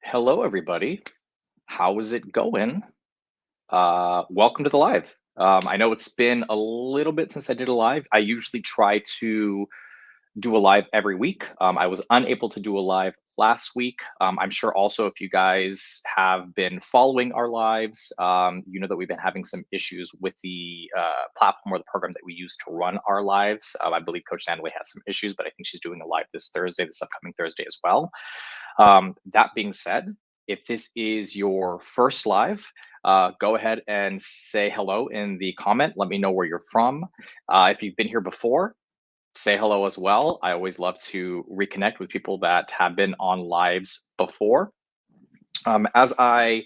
Hello, everybody. How is it going? Welcome to the live. I know it's been a little bit since I did a live. I usually try to do a live every week. I was unable to do a live last week. I'm sure also if you guys have been following our lives, you know that we've been having some issues with the platform or the program that we use to run our lives. I believe Coach Sandway has some issues, but I think she's doing a live this upcoming Thursday as well. That being said, if this is your first live, go ahead and say hello in the comment. Let me know where you're from. If you've been here before, say hello as well. I always love to reconnect with people that have been on lives before. As I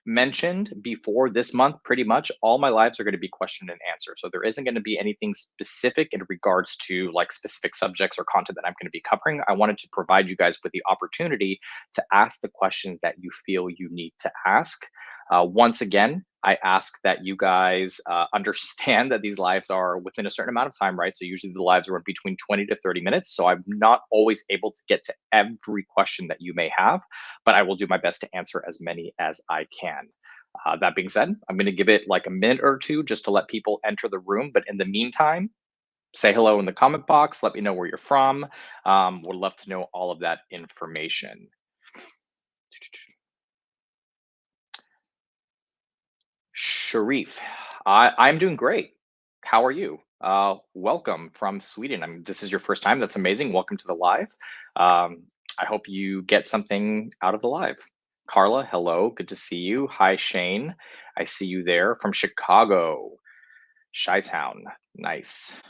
mentioned before, this month, pretty much all my lives are going to be question and answer. So there isn't going to be anything specific in regards to like specific subjects or content that I'm going to be covering. I wanted to provide you guys with the opportunity to ask the questions that you feel you need to ask. Once again, I ask that you guys understand that these lives are within a certain amount of time, right? So usually the lives are between 20 to 30 minutes. So I'm not always able to get to every question that you may have, but I will do my best to answer as many as I can. That being said, I'm going to give it like a minute or two just to let people enter the room. But in the meantime, say hello in the comment box. Let me know where you're from. Would love to know all of that information. Sharif, I'm doing great. How are you? Welcome from Sweden. This is your first time. That's amazing. Welcome to the live. I hope you get something out of the live. Carla, hello. Good to see you. Hi, Shane. I see you there from Chicago, Chi-Town. Nice.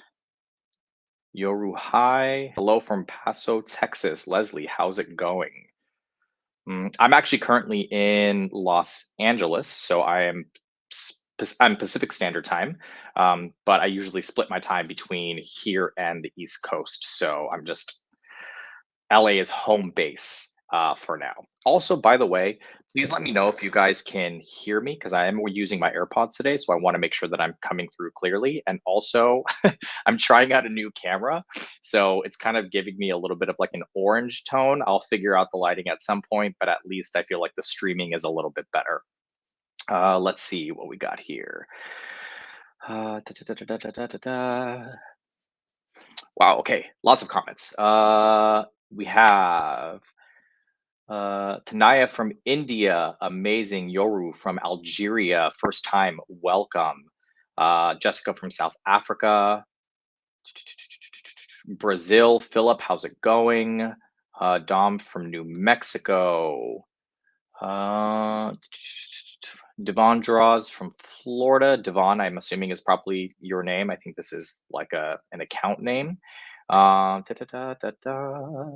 Yoru, hi. Hello from Paso, Texas. Leslie, how's it going? I'm actually currently in Los Angeles, so I'm Pacific Standard Time, but I usually split my time between here and the East Coast. So I'm just LA is home base for now. Also, by the way, please let me know if you guys can hear me because I am using my AirPods today, so I want to make sure that I'm coming through clearly. And also, I'm trying out a new camera, so it's kind of giving me a little bit of like an orange tone. I'll figure out the lighting at some point, but at least I feel like the streaming is a little bit better. Let's see what we got here. Da, da, da, da, da, da, da, da. Wow, okay, lots of comments. We have Tanaya from India, amazing. Yoru from Algeria, first time, welcome. Jessica from South Africa. Brazil, Philip, how's it going? Dom from New Mexico. Devon Draws from Florida. Devon, I'm assuming is probably your name. I think this is like an account name. Da, da, da, da, da.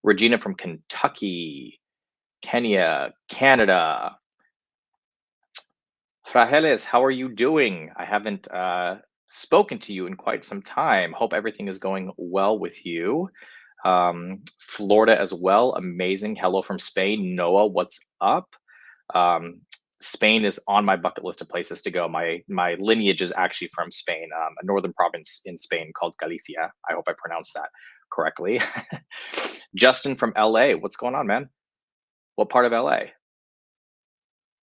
Regina from Kentucky, Kenya, Canada. Frageles, how are you doing? I haven't spoken to you in quite some time. Hope everything is going well with you. Florida as well, amazing. Hello from Spain. Noah, what's up? Um, Spain is on my bucket list of places to go. My lineage is actually from Spain, a northern province in Spain called Galicia. I hope I pronounced that correctly. Justin from LA, what's going on, man? What part of LA?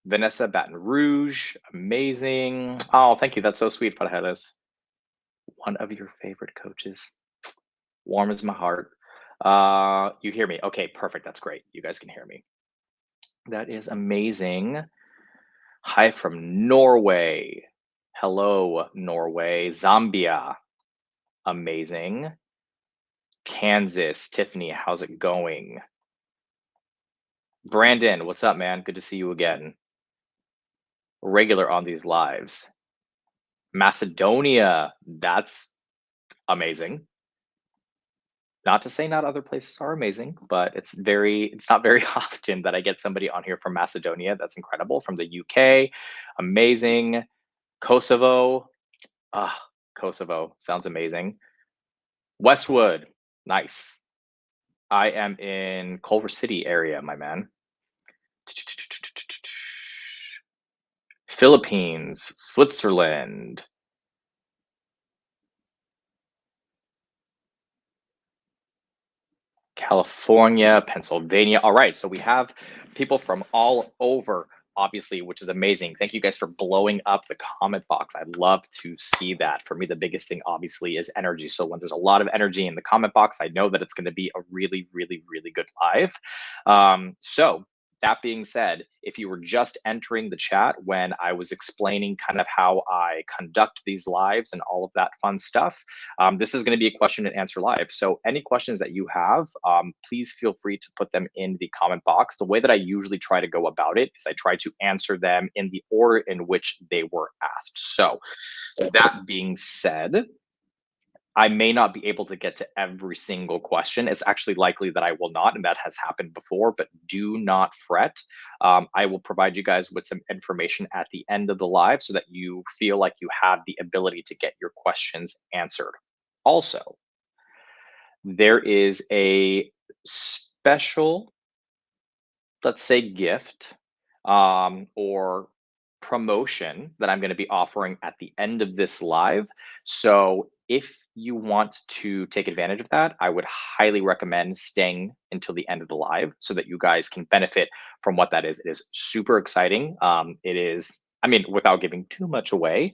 Vanessa, Baton Rouge, amazing. Oh, thank you. That's so sweet, Fargeles. One of your favorite coaches. Warm as my heart. You hear me? Okay, perfect. That's great. You guys can hear me. That is amazing. Hi from Norway. Hello, Norway. Zambia. Amazing. Kansas. Tiffany, how's it going? Brandon, what's up, man? Good to see you again. Regular on these lives. Macedonia. That's amazing. Not to say not other places are amazing, but it's not very often that I get somebody on here from Macedonia. That's incredible. From the UK, amazing. Kosovo, ah, Kosovo sounds amazing. Westwood, nice. I am in Culver City area, my man. Philippines, Switzerland. California, Pennsylvania. All right, so we have people from all over, obviously, which is amazing. Thank you guys for blowing up the comment box. I love to see that. For me, the biggest thing, obviously, is energy. So when there's a lot of energy in the comment box, I know that it's going to be a really, really, really good live. So that being said, if you were just entering the chat when I was explaining kind of how I conduct these lives and all of that fun stuff, this is going to be a question and answer live. So any questions that you have, please feel free to put them in the comment box. The way that I usually try to go about it is I try to answer them in the order in which they were asked. So that being said, I may not be able to get to every single question. It's actually likely that I will not, and that has happened before, but do not fret. I will provide you guys with some information at the end of the live so that you feel like you have the ability to get your questions answered. Also, there is a special, let's say, gift or promotion that I'm going to be offering at the end of this live. So if you want to take advantage of that, I would highly recommend staying until the end of the live so that you guys can benefit from what that is. It is super exciting. It is, I mean, without giving too much away,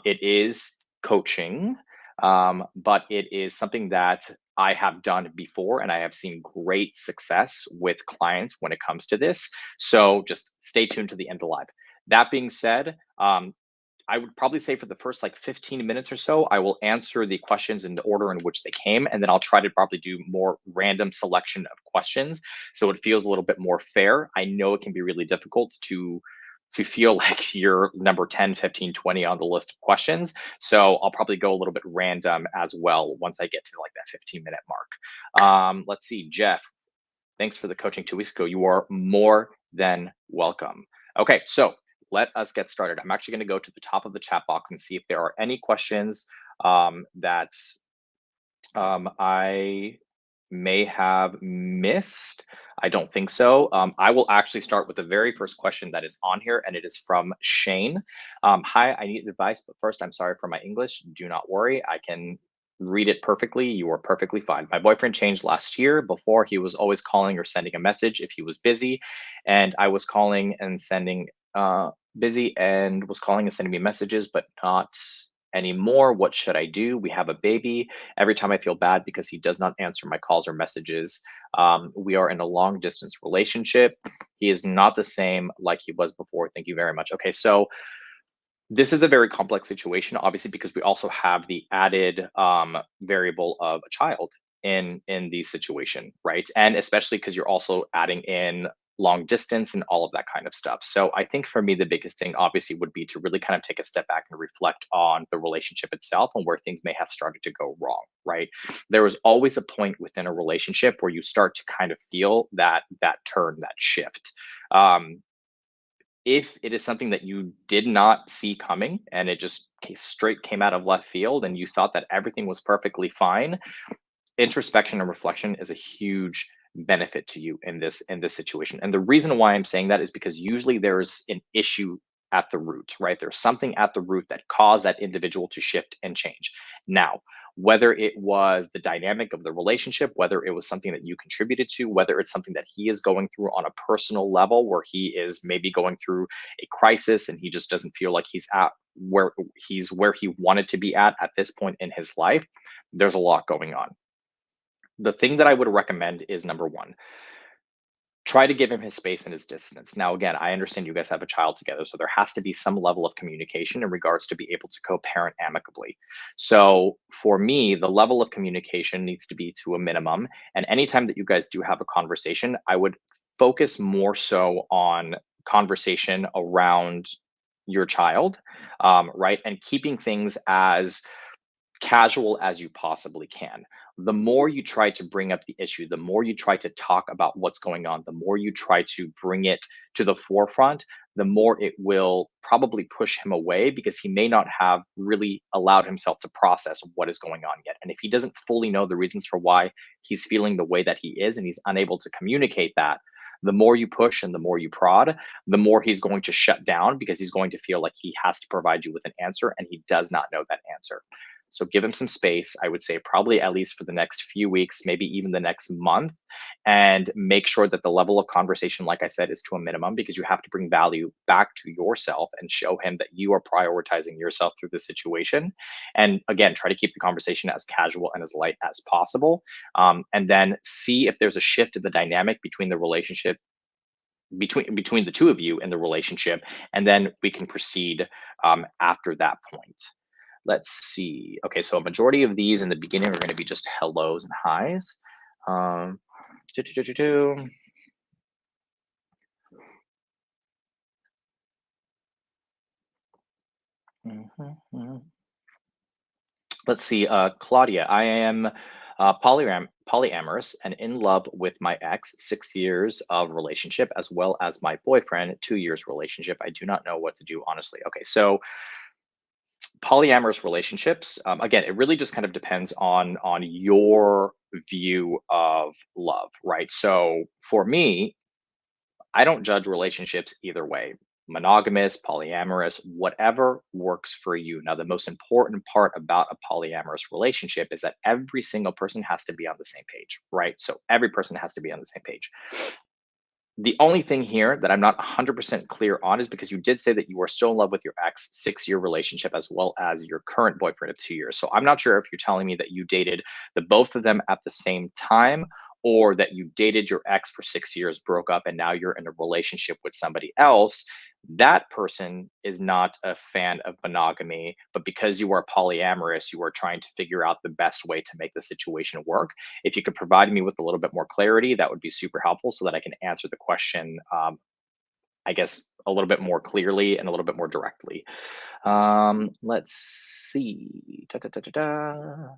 it is coaching, but it is something that I have done before and I have seen great success with clients when it comes to this. So just stay tuned to the end of the live. That being said, I would probably say for the first like 15 minutes or so, I will answer the questions in the order in which they came, and then I'll try to probably do more random selection of questions so it feels a little bit more fair. I know it can be really difficult to feel like you're number 10, 15, 20 on the list of questions. So I'll probably go a little bit random as well once I get to like that 15-minute mark. Let's see, Jeff, thanks for the coaching 2 weeks ago. You are more than welcome. Okay, so let us get started. I'm actually going to go to the top of the chat box and see if there are any questions that I may have missed. I don't think so. I will actually start with the very first question that is on here, and it is from Shane. Hi, I need advice, but first, I'm sorry for my English. Do not worry, I can read it perfectly. You are perfectly fine. My boyfriend changed last year. Before, he was always calling or sending a message if he was busy, and I was calling and sending busy and was calling and sending me messages, but not anymore. What should I do? We have a baby. Every time I feel bad because he does not answer my calls or messages. We are in a long distance relationship. He is not the same like he was before. Thank you very much. Okay, so this is a very complex situation, obviously, because we also have the added variable of a child in the situation, right? And especially because you're also adding in long distance and all of that kind of stuff. So I think for me, the biggest thing obviously would be to really kind of take a step back and reflect on the relationship itself and where things may have started to go wrong, right? There is always a point within a relationship where you start to kind of feel that turn, that shift. If it is something that you did not see coming and it just straight came out of left field and you thought that everything was perfectly fine, introspection and reflection is a huge benefit to you in this situation. And the reason why I'm saying that is because usually there's an issue at the root, right? There's something at the root that caused that individual to shift and change. Now, whether it was the dynamic of the relationship, whether it was something that you contributed to, whether it's something that he is going through on a personal level where he is maybe going through a crisis and he just doesn't feel like he's at where he wanted to be at this point in his life, there's a lot going on. The thing that I would recommend is number one, try to give him his space and his distance. Now, again, I understand you guys have a child together, so there has to be some level of communication in regards to be able to co-parent amicably. So for me, the level of communication needs to be to a minimum. And anytime that you guys do have a conversation, I would focus more so on conversation around your child, right? And keeping things as casual as you possibly can. The more you try to bring up the issue, the more you try to talk about what's going on, the more you try to bring it to the forefront, the more it will probably push him away because he may not have really allowed himself to process what is going on yet. And if he doesn't fully know the reasons for why he's feeling the way that he is and he's unable to communicate that, the more you push and the more you prod, the more he's going to shut down because he's going to feel like he has to provide you with an answer and he does not know that answer. So give him some space. I would say probably at least for the next few weeks, maybe even the next month, and make sure that the level of conversation, like I said, is to a minimum because you have to bring value back to yourself and show him that you are prioritizing yourself through the situation. And again, try to keep the conversation as casual and as light as possible. And then see if there's a shift in the dynamic between the relationship between the two of you in the relationship, and then we can proceed after that point. Let's see. Okay, so a majority of these in the beginning are going to be just hellos and highs. Um, do, do, do, do, do. Mhm, mhm. Let's see. Claudia, I am polyamorous and in love with my ex, 6 years of relationship, as well as my boyfriend, 2 years relationship. I do not know what to do, honestly. Okay, so polyamorous relationships, again, it really just kind of depends on your view of love, right? So for me, I don't judge relationships either way, monogamous, polyamorous, whatever works for you. Now, the most important part about a polyamorous relationship is that every single person has to be on the same page, right? So every person has to be on the same page. The only thing here that I'm not 100% clear on is because you did say that you are still in love with your ex, 6 year relationship, as well as your current boyfriend of 2 years. So I'm not sure if you're telling me that you dated the both of them at the same time, or that you dated your ex for 6 years, broke up, and now you're in a relationship with somebody else. That person is not a fan of monogamy, but because you are polyamorous, you are trying to figure out the best way to make the situation work. If you could provide me with a little bit more clarity, that would be super helpful so that I can answer the question, I guess, a little bit more clearly and a little bit more directly. Let's see. Da, da, da, da, da.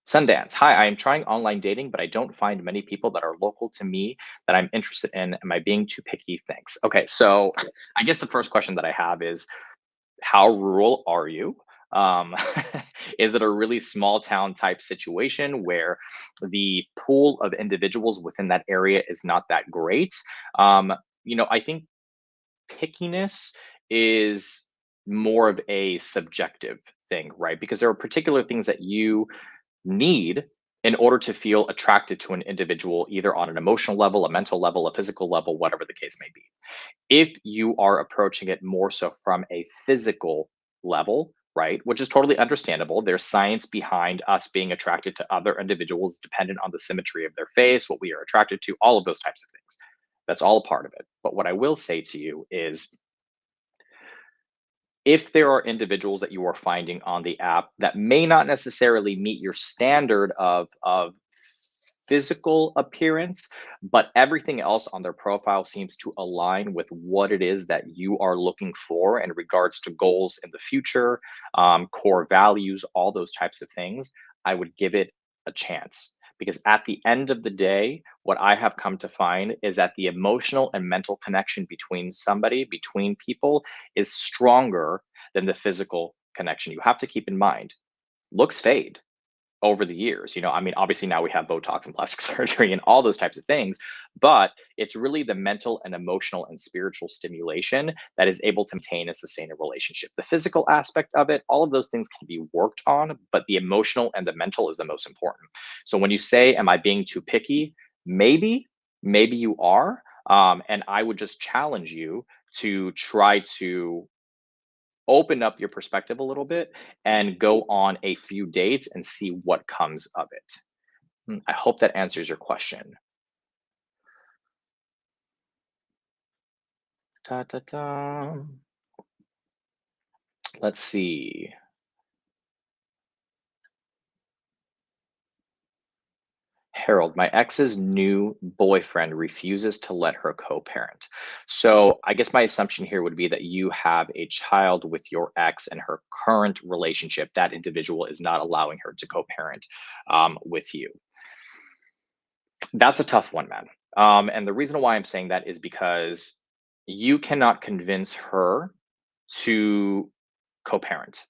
Sundance. Hi, I am trying online dating, but I don't find many people that are local to me that I'm interested in. Am I being too picky? Thanks. Okay, so I guess the first question that I have is, how rural are you? Um, is it a really small town type situation where the pool of individuals within that area is not that great? Um, I think pickiness is more of a subjective thing, right? Because there are particular things that you need in order to feel attracted to an individual, either on an emotional level, a mental level, a physical level, whatever the case may be. If you are approaching it more so from a physical level, right, which is totally understandable, there's science behind us being attracted to other individuals dependent on the symmetry of their face, what we are attracted to, all of those types of things. That's all a part of it. But what I will say to you is, if there are individuals that you are finding on the app that may not necessarily meet your standard of physical appearance, but everything else on their profile seems to align with what it is that you are looking for in regards to goals in the future, core values, all those types of things, I would give it a chance. Because at the end of the day, what I have come to find is that the emotional and mental connection between somebody, between people, is stronger than the physical connection. You have to keep in mind, looks fade over the years. I mean, obviously now we have Botox and plastic surgery and all those types of things, but it's really the mental and emotional and spiritual stimulation that is able to maintain and sustain a relationship. The physical aspect of it, all of those things can be worked on, but the emotional and the mental is the most important. So when you say, am I being too picky? Maybe you are. And I would just challenge you to try to open up your perspective a little bit and go on a few dates and see what comes of it. I hope that answers your question. Da, da, da. Let's see. Harold, my ex's new boyfriend refuses to let her co-parent. So I guess my assumption here would be that you have a child with your ex and her current relationship. That individual is not allowing her to co-parent with you. That's a tough one, man. And the reason why I'm saying that is because you cannot convince her to co-parent.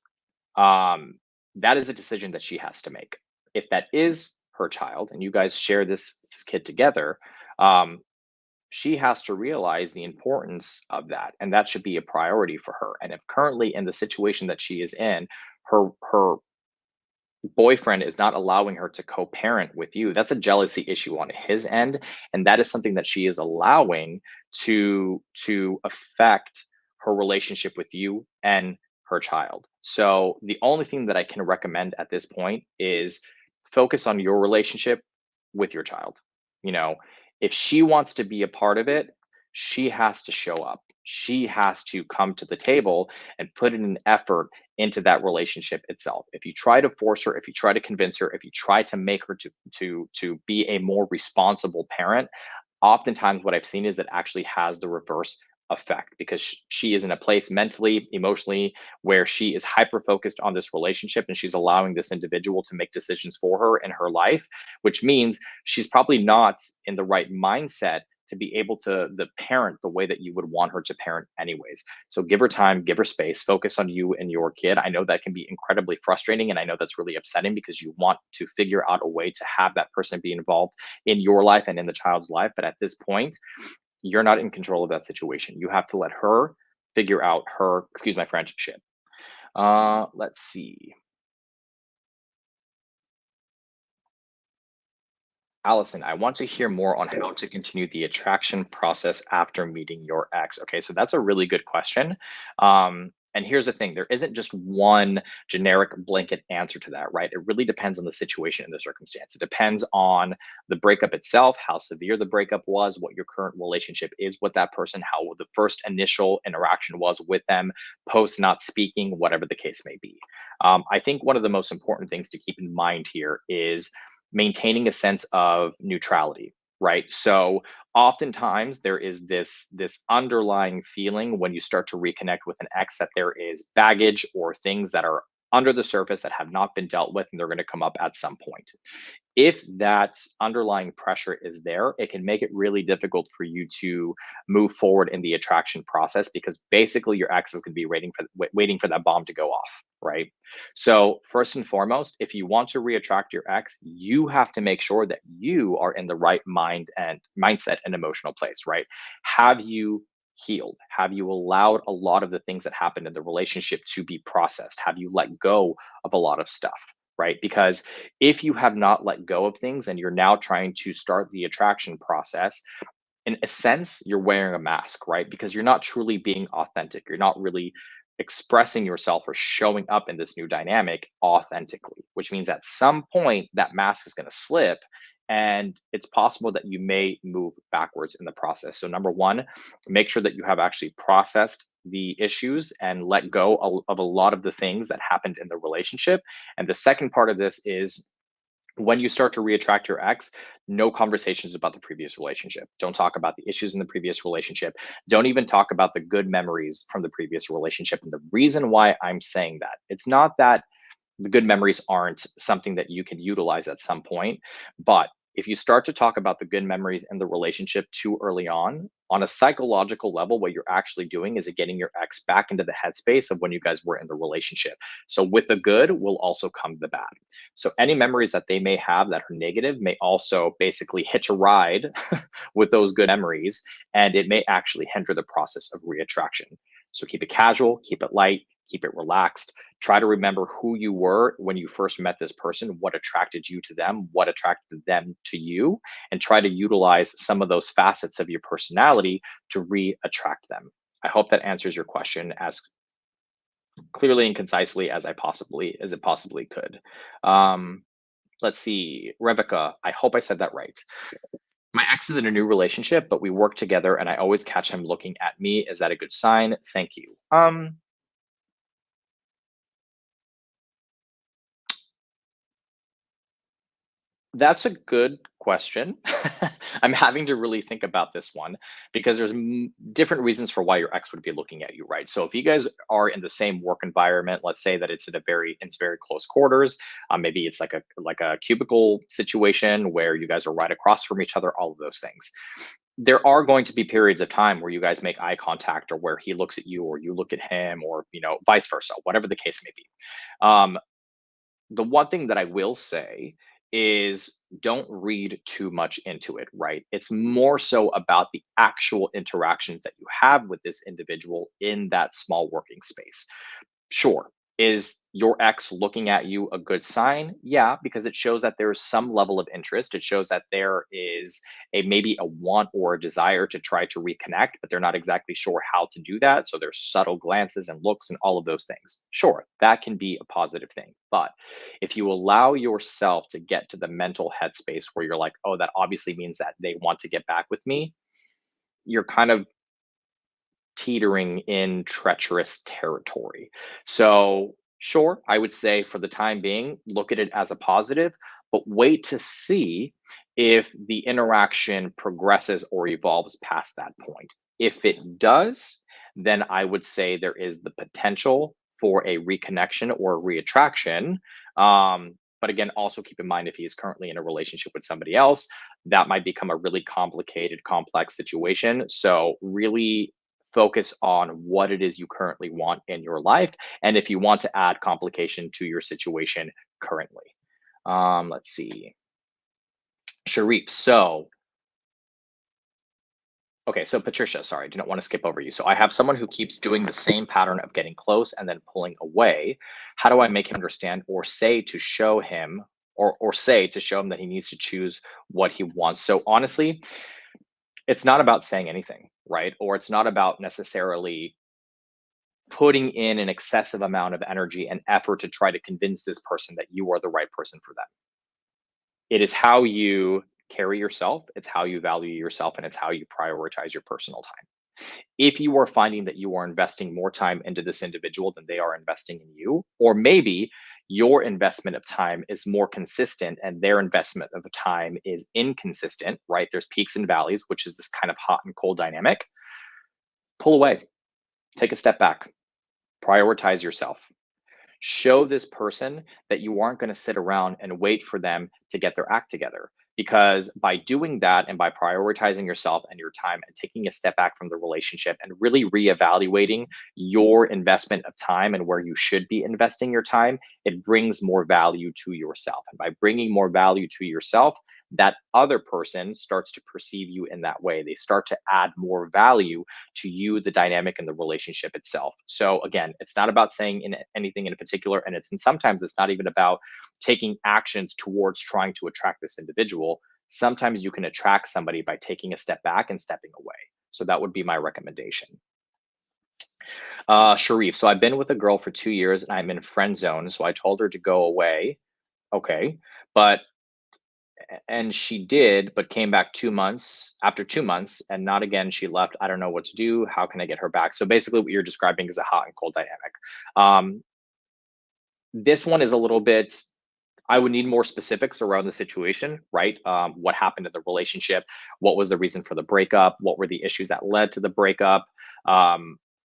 Um, that is a decision that she has to make. If that is her child and you guys share this kid together, um, she has to realize the importance of that, and that should be a priority for her. And if currently in the situation that she is in, her boyfriend is not allowing her to co-parent with you, that's a jealousy issue on his end, and that is something that she is allowing to affect her relationship with you and her child. So the only thing that I can recommend at this point is focus on your relationship with your child. You know, if she wants to be a part of it, she has to show up. She has to come to the table and put in an effort into that relationship itself. If you try to force her, if you try to convince her, if you try to make her to be a more responsible parent, oftentimes what I've seen is it actually has the reverse effect because she is in a place mentally, emotionally, where she is hyper focused on this relationship and she's allowing this individual to make decisions for her in her life, which means she's probably not in the right mindset to be able to the parent the way that you would want her to parent anyways. So give her time, give her space, focus on you and your kid. I know that can be incredibly frustrating and I know that's really upsetting because you want to figure out a way to have that person be involved in your life and in the child's life. But at this point, you're not in control of that situation. You have to let her figure out her, excuse my French, shit. Let's see. Allison, I want to hear more on how to continue the attraction process after meeting your ex. Okay, so that's a really good question. And here's the thing, there isn't just one generic blanket answer to that, right? It really depends on the situation and the circumstance. It depends on the breakup itself, how severe the breakup was, what your current relationship is with that person, how the first initial interaction was with them, post not speaking, whatever the case may be. I think one of the most important things to keep in mind here is maintaining a sense of neutrality, right? So oftentimes there is this underlying feeling when you start to reconnect with an ex that there is baggage or things that are under the surface that have not been dealt with and they're going to come up at some point. If that underlying pressure is there, it can make it really difficult for you to move forward in the attraction process because basically your ex is going to be waiting for that bomb to go off, right? So, first and foremost, if you want to reattract your ex, you have to make sure that you are in the right mind and mindset and emotional place, right? Have you healed? Have you allowed a lot of the things that happened in the relationship to be processed? Have you let go of a lot of stuff? Right? Because if you have not let go of things and you're now trying to start the attraction process, in a sense, you're wearing a mask, right? Because you're not truly being authentic. You're not really expressing yourself or showing up in this new dynamic authentically, which means at some point that mask is going to slip and it's possible that you may move backwards in the process. So, number one, make sure that you have actually processed the issues and let go of a lot of the things that happened in the relationship. And the second part of this is when you start to reattract your ex, no conversations about the previous relationship. Don't talk about the issues in the previous relationship. Don't even talk about the good memories from the previous relationship. And the reason why I'm saying that, it's not that the good memories aren't something that you can utilize at some point. But if you start to talk about the good memories in the relationship too early on a psychological level, what you're actually doing is getting your ex back into the headspace of when you guys were in the relationship. So with the good will also come the bad. So any memories that they may have that are negative may also basically hitch a ride with those good memories, and it may actually hinder the process of reattraction. So keep it casual, keep it light, keep it relaxed. Try to remember who you were when you first met this person, what attracted you to them, what attracted them to you, and try to utilize some of those facets of your personality to re-attract them. I hope that answers your question as clearly and concisely as it possibly could. Um, let's see, Rebecca. I hope I said that right. My ex is in a new relationship, but we work together, and I always catch him looking at me. Is that a good sign? Thank you. That's a good question. I'm having to really think about this one because there's different reasons for why your ex would be looking at you, right? So if you guys are in the same work environment, let's say that it's very close quarters, maybe it's like a cubicle situation where you guys are right across from each other, all of those things. There are going to be periods of time where you guys make eye contact or where he looks at you or you look at him or vice versa, whatever the case may be. Um, the one thing that I will say is don't read too much into it, right? It's more so about the actual interactions that you have with this individual in that small working space. Sure. Is your ex looking at you a good sign? Yeah, because it shows that there's some level of interest. It shows that there is a maybe a want or a desire to try to reconnect, but they're not exactly sure how to do that. So there's subtle glances and looks and all of those things. Sure, that can be a positive thing. But if you allow yourself to get to the mental headspace where you're like, oh, that obviously means that they want to get back with me, you're kind of teetering in treacherous territory. So, sure, I would say for the time being, look at it as a positive, but wait to see if the interaction progresses or evolves past that point. If it does, then I would say there is the potential for a reconnection or a reattraction. But again, also keep in mind if he is currently in a relationship with somebody else, that might become a really complicated, complex situation. So, really focus on what it is you currently want in your life and if you want to add complication to your situation currently. Let's see. Sharif. So, okay, so Patricia, sorry, I do not want to skip over you. So I have someone who keeps doing the same pattern of getting close and then pulling away. How do I make him understand or say to show him or say to show him that he needs to choose what he wants? So honestly, it's not about saying anything, right? Or it's not about necessarily putting in an excessive amount of energy and effort to try to convince this person that you are the right person for them. It is how you carry yourself, it's how you value yourself, and it's how you prioritize your personal time. If you are finding that you are investing more time into this individual than they are investing in you, or maybe your investment of time is more consistent and their investment of time is inconsistent, right? There's peaks and valleys, which is this kind of hot and cold dynamic. Pull away, take a step back, prioritize yourself. Show this person that you aren't going to sit around and wait for them to get their act together. Because by doing that and by prioritizing yourself and your time and taking a step back from the relationship and really reevaluating your investment of time and where you should be investing your time, it brings more value to yourself. And by bringing more value to yourself, that other person starts to perceive you in that way. They start to add more value to you, the dynamic and the relationship itself. So again, it's not about saying anything in particular, and sometimes it's not even about taking actions towards trying to attract this individual. Sometimes you can attract somebody by taking a step back and stepping away. So that would be my recommendation. Sharif. So I've been with a girl for 2 years and I'm in friend zone. So I told her to go away. Okay. But and she did, but came back 2 months after 2 months and not again. She left. I don't know what to do. How can I get her back? So basically, what you're describing is a hot and cold dynamic. Um, this one is a little bit, I would need more specifics around the situation, right? What happened in the relationship? What was the reason for the breakup? What were the issues that led to the breakup?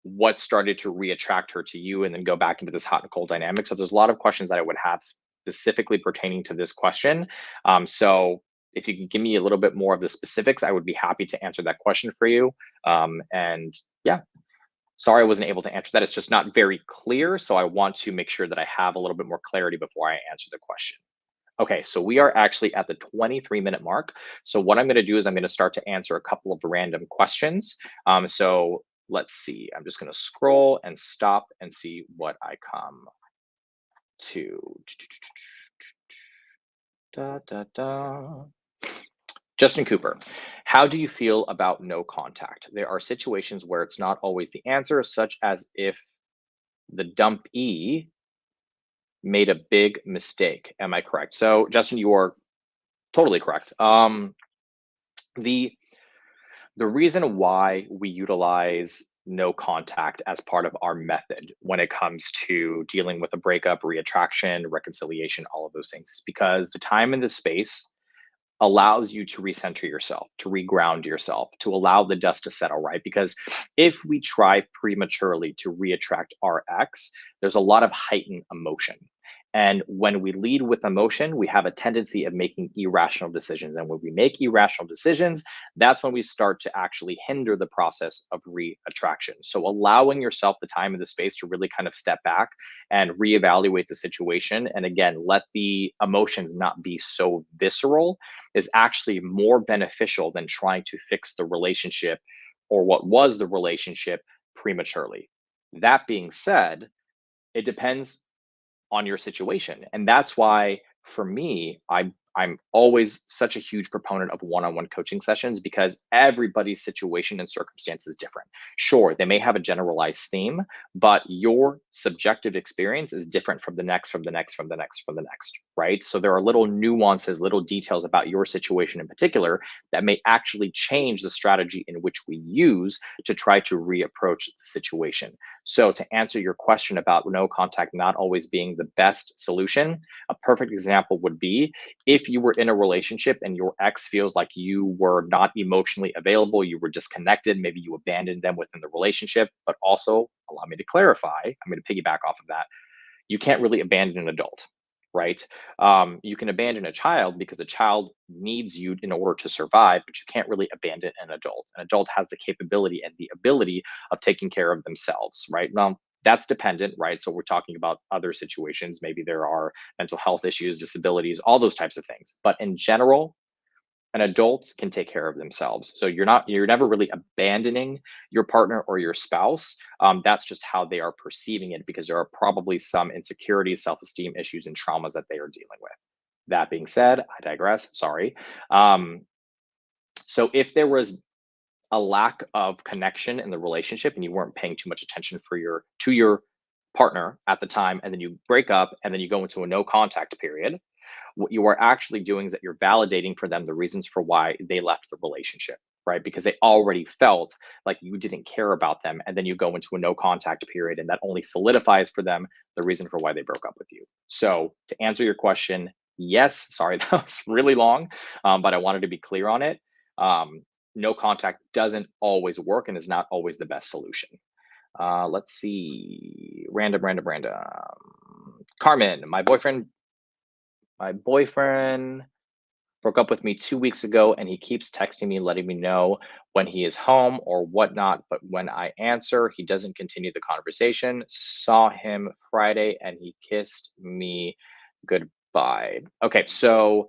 What started to reattract her to you and then go back into this hot and cold dynamic? So there's a lot of questions that I would have specifically pertaining to this question. So if you can give me a little bit more of the specifics, I would be happy to answer that question for you. And yeah, sorry I wasn't able to answer that. It's just not very clear. So I want to make sure that I have a little bit more clarity before I answer the question. Okay, so we are actually at the 23-minute mark. So what I'm going to do is I'm going to start to answer a couple of random questions. So let's see. I'm just going to scroll and stop and see what I come to. Da, da, da. Justin Cooper, how do you feel about no contact? There are situations where it's not always the answer, such as if the dumpee made a big mistake. Am I correct? So, Justin, you are totally correct. The the reason why we utilize no contact as part of our method when it comes to dealing with a breakup, reattraction, reconciliation, all of those things is because the time and the space allows you to recenter yourself, to reground yourself, to allow the dust to settle, right? Because if we try prematurely to reattract our ex, there's a lot of heightened emotion. And when we lead with emotion, we have a tendency of making irrational decisions. And when we make irrational decisions, that's when we start to actually hinder the process of reattraction. So allowing yourself the time and the space to really kind of step back and reevaluate the situation. And again, let the emotions not be so visceral is actually more beneficial than trying to fix the relationship or what was the relationship prematurely. That being said, It depends on your situation. And that's why for me, I'm always such a huge proponent of one-on-one coaching sessions because everybody's situation and circumstance is different. Sure, they may have a generalized theme, but your subjective experience is different from the next, from the next, from the next, from the next, right? So there are little nuances, little details about your situation in particular that may actually change the strategy in which we use to try to reapproach the situation. So, to answer your question about no contact not always being the best solution, a perfect example would be if you were in a relationship and your ex feels like you were not emotionally available, you were disconnected, maybe you abandoned them within the relationship, but also, allow me to clarify, I'm going to piggyback off of that, you can't really abandon an adult, right? You can abandon a child because a child needs you in order to survive, but you can't really abandon an adult. An adult has the capability and the ability of taking care of themselves, right? Now, that's dependent, right? So we're talking about other situations. Maybe there are mental health issues, disabilities, all those types of things. But in general, and adults can take care of themselves. So you're never really abandoning your partner or your spouse. That's just how they are perceiving it because there are probably some insecurities, self-esteem issues, and traumas that they are dealing with. That being said, I digress. Sorry. Um, so if there was a lack of connection in the relationship and you weren't paying too much attention to your partner at the time, and then you break up and then you go into a no contact period, what you are actually doing is that you're validating for them the reasons for why they left the relationship, right? Because they already felt like you didn't care about them. And then you go into a no contact period, and that only solidifies for them the reason for why they broke up with you. So, to answer your question, yes, sorry, that was really long, but I wanted to be clear on it. Um, no contact doesn't always work and is not always the best solution. Let's see. Random. Carmen, my boyfriend broke up with me 2 weeks ago and he keeps texting me, letting me know when he is home or whatnot. But when I answer, he doesn't continue the conversation. Saw him Friday and he kissed me goodbye. Okay, so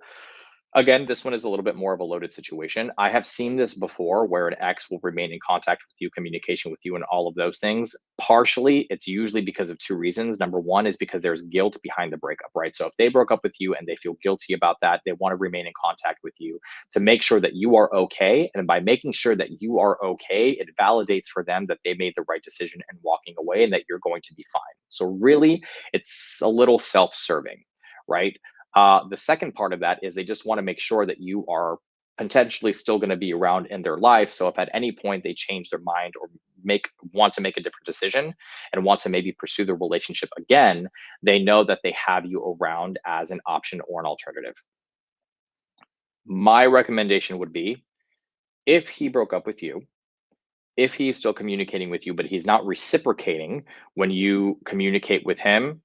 again, this one is a little bit more of a loaded situation. I have seen this before where an ex will remain in contact with you, communication with you, and all of those things. Partially, it's usually because of two reasons. Number one is because there's guilt behind the breakup, right? So if they broke up with you and they feel guilty about that, they want to remain in contact with you to make sure that you are okay. And by making sure that you are okay, it validates for them that they made the right decision and walking away and that you're going to be fine. So really, it's a little self serving, right? The second part of that is they just want to make sure that you are potentially still going to be around in their life. So if at any point they change their mind or want to make a different decision and want to maybe pursue the relationship again, they know that they have you around as an option or an alternative. My recommendation would be if he broke up with you, if he's still communicating with you, but he's not reciprocating when you communicate with him,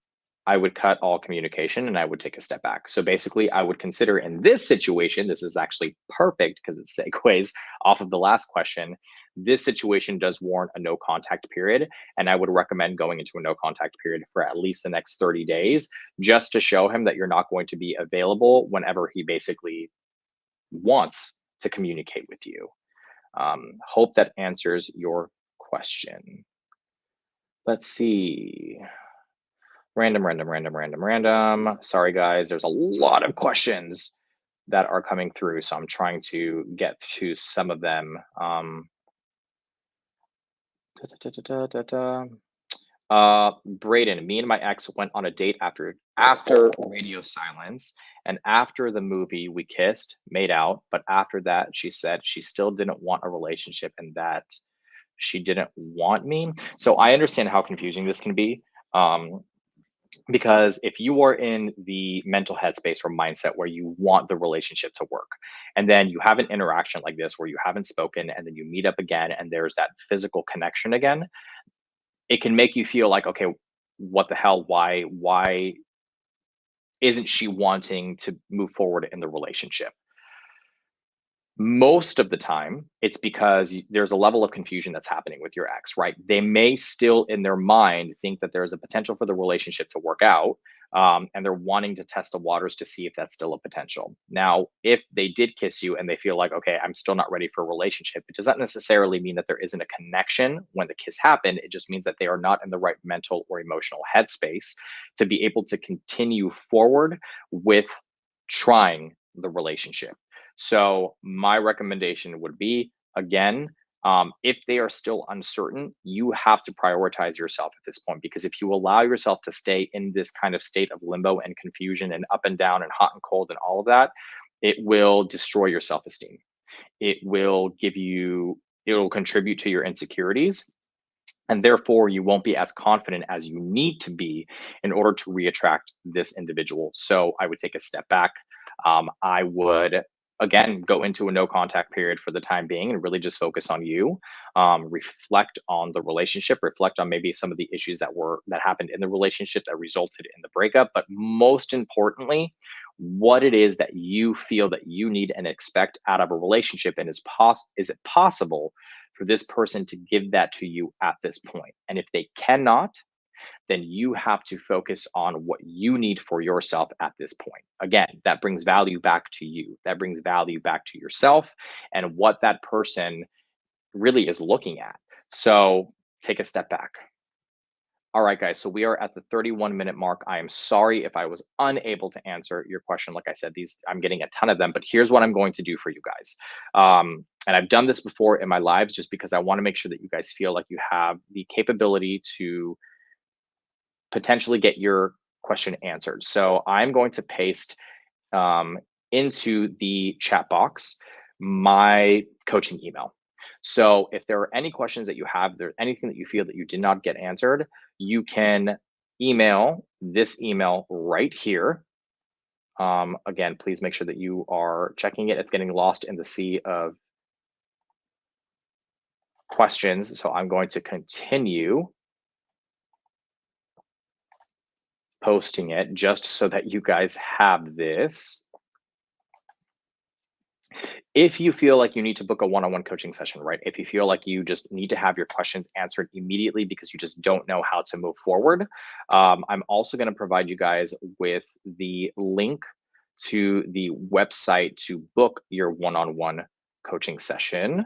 I would cut all communication and I would take a step back. So basically, I would consider in this situation, this is actually perfect because it segues off of the last question. This situation does warrant a no contact period. And I would recommend going into a no contact period for at least the next 30 days, just to show him that you're not going to be available whenever he basically wants to communicate with you. Hope that answers your question. Let's see. Random. Sorry, guys. There's a lot of questions that are coming through, so I'm trying to get to some of them. Da, da, da, da, da, da. Braden, me and my ex went on a date after Radio Silence, and after the movie, we kissed, made out. But after that, she said she still didn't want a relationship and that she didn't want me. So I understand how confusing this can be. Because if you are in the mental headspace or mindset where you want the relationship to work, and then you have an interaction like this where you haven't spoken, and then you meet up again, and there's that physical connection again, it can make you feel like, okay, what the hell? Why isn't she wanting to move forward in the relationship? Most of the time, it's because there's a level of confusion that's happening with your ex, right? They may still, in their mind, think that there's a potential for the relationship to work out, and they're wanting to test the waters to see if that's still a potential. Now, if they did kiss you and they feel like, okay, I'm still not ready for a relationship, it doesn't necessarily mean that there isn't a connection when the kiss happened. It just means that they are not in the right mental or emotional headspace to be able to continue forward with trying the relationship. So, my recommendation would be, again, if they are still uncertain, you have to prioritize yourself at this point, because if you allow yourself to stay in this kind of state of limbo and confusion and up and down and hot and cold and all of that, it will destroy your self esteem. It will contribute to your insecurities. And therefore, you won't be as confident as you need to be in order to reattract this individual. So I would take a step back. I would, again, go into a no contact period for the time being and really just focus on you. Reflect on the relationship, reflect on maybe some of the issues that happened in the relationship that resulted in the breakup. But most importantly, what it is that you feel that you need and expect out of a relationship, and is it possible for this person to give that to you at this point? And if they cannot, then you have to focus on what you need for yourself at this point. Again, that brings value back to you. That brings value back to yourself and what that person really is looking at. So take a step back. All right, guys. So we are at the 31-minute mark. I am sorry if I was unable to answer your question. Like I said, I'm getting a ton of them, but here's what I'm going to do for you guys. And I've done this before in my lives just because I want to make sure that you guys feel like you have the capability to potentially get your question answered. So I'm going to paste um, into the chat box my coaching email. So if there are any questions that you have, there's anything that you feel that you did not get answered, you can email this email right here. Again, please make sure that you are checking it. It's getting lost in the sea of questions. So I'm going to continue posting it just so that you guys have this. If you feel like you need to book a one-on-one coaching session, right? If you feel like you just need to have your questions answered immediately because you just don't know how to move forward, I'm also going to provide you guys with the link to the website to book your one-on-one coaching session.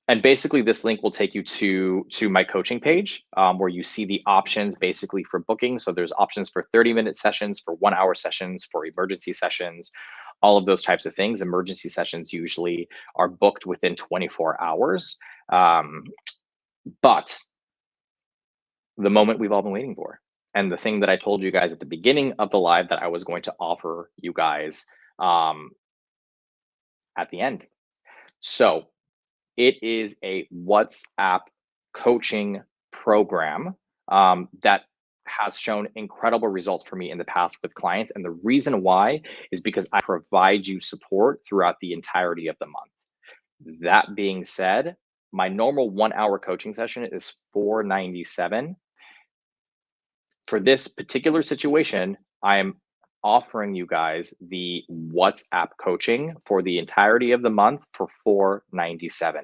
And basically, this link will take you to my coaching page, where you see the options basically for booking. So there's options for 30-minute sessions, for 1-hour sessions, for emergency sessions, all of those types of things. Emergency sessions usually are booked within 24 hours. But the moment we've all been waiting for, and the thing that I told you guys at the beginning of the live that I was going to offer you guys at the end. So it is a WhatsApp coaching program that has shown incredible results for me in the past with clients. And the reason why is because I provide you support throughout the entirety of the month. That being said, my normal 1-hour coaching session is $497. For this particular situation, I am offering you guys the WhatsApp coaching for the entirety of the month for $497.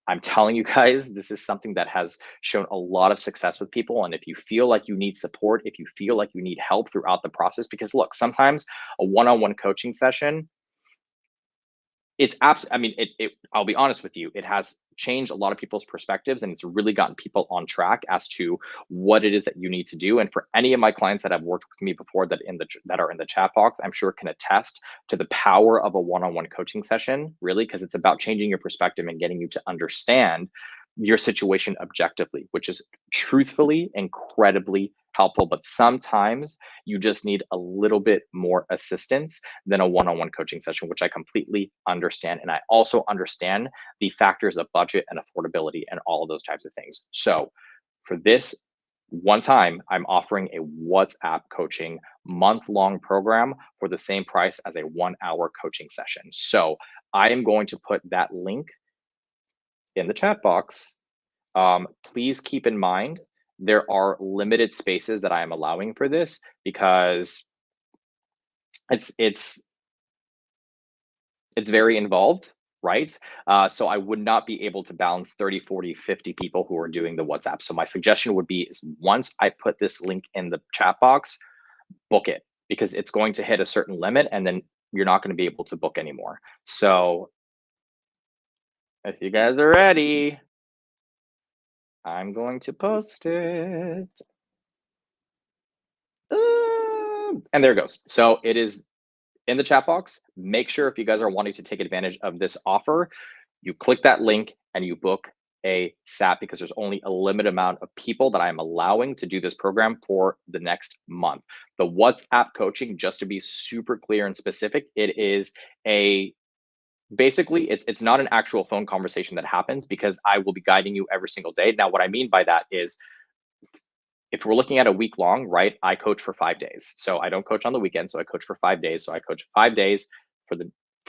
I'm telling you guys, this is something that has shown a lot of success with people. And if you feel like you need support, if you feel like you need help throughout the process, because look, sometimes a one-on-one coaching session, I mean, I'll be honest with you, it has changed a lot of people's perspectives, and it's really gotten people on track as to what it is that you need to do. And for any of my clients that have worked with me before that are in the chat box, I'm sure can attest to the power of a one-on-one coaching session, really, because it's about changing your perspective and getting you to understand your situation objectively, which is truthfully incredibly helpful. But sometimes you just need a little bit more assistance than a one-on-one coaching session, which I completely understand. And I also understand the factors of budget and affordability and all of those types of things. So for this one time, I'm offering a WhatsApp coaching month-long program for the same price as a 1-hour coaching session. So I am going to put that link in the chat box. Please keep in mind there are limited spaces that I am allowing for this, because it's it's very involved. right? So I would not be able to balance 30, 40, 50 people who are doing the WhatsApp. So my suggestion would be is once I put this link in the chat box, book it because it's going to hit a certain limit and then you're not going to be able to book anymore. So if you guys are ready, I'm going to post it. And there it goes. So it is in the chat box. Make sure if you guys are wanting to take advantage of this offer, you click that link and you book a SAP because there's only a limited amount of people that I'm allowing to do this program for the next month. The WhatsApp coaching, just to be super clear and specific, it is a basically it's not an actual phone conversation that happens because I will be guiding you every single day. Now, what I mean by that is if we're looking at a week long, right? I coach for 5 days. So I don't coach on the weekend. So I coach for 5 days. So I coach 5 days for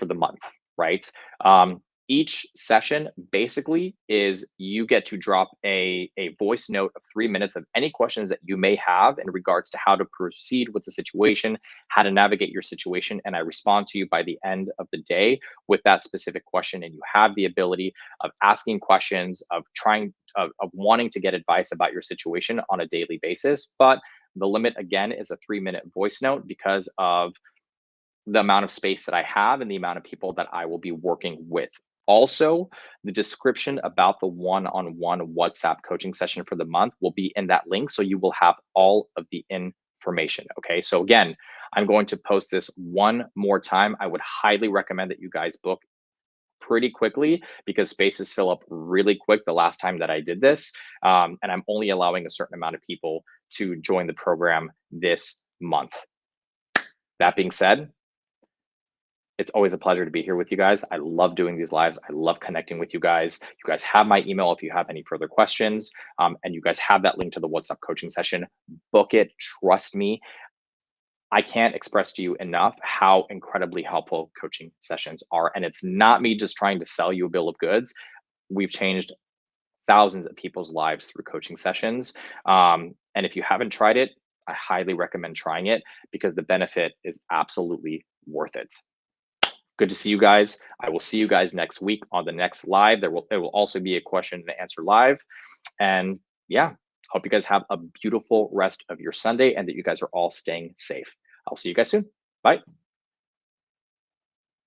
the month, right? Each session basically is you get to drop a voice note of 3 minutes of any questions that you may have in regards to how to proceed with the situation, how to navigate your situation. And I respond to you by the end of the day with that specific question. And you have the ability of asking questions, of trying of wanting to get advice about your situation on a daily basis. But the limit again is a 3 minute voice note because of the amount of space that I have and the amount of people that I will be working with. Also, the description about the one-on-one WhatsApp coaching session for the month will be in that link. So you will have all of the information. Okay. So again, I'm going to post this one more time. I would highly recommend that you guys book pretty quickly because spaces fill up really quick the last time that I did this. And I'm only allowing a certain amount of people to join the program this month. That being said, it's always a pleasure to be here with you guys. I love doing these lives. I love connecting with you guys. You guys have my email if you have any further questions. And you guys have that link to the WhatsApp coaching session. Book it. Trust me. I can't express to you enough how incredibly helpful coaching sessions are. And it's not me just trying to sell you a bill of goods. We've changed thousands of people's lives through coaching sessions. And if you haven't tried it, I highly recommend trying it because the benefit is absolutely worth it. Good to see you guys. I will see you guys next week on the next live. There will also be a question and answer live. And yeah, hope you guys have a beautiful rest of your Sunday and that you guys are all staying safe. I'll see you guys soon. Bye.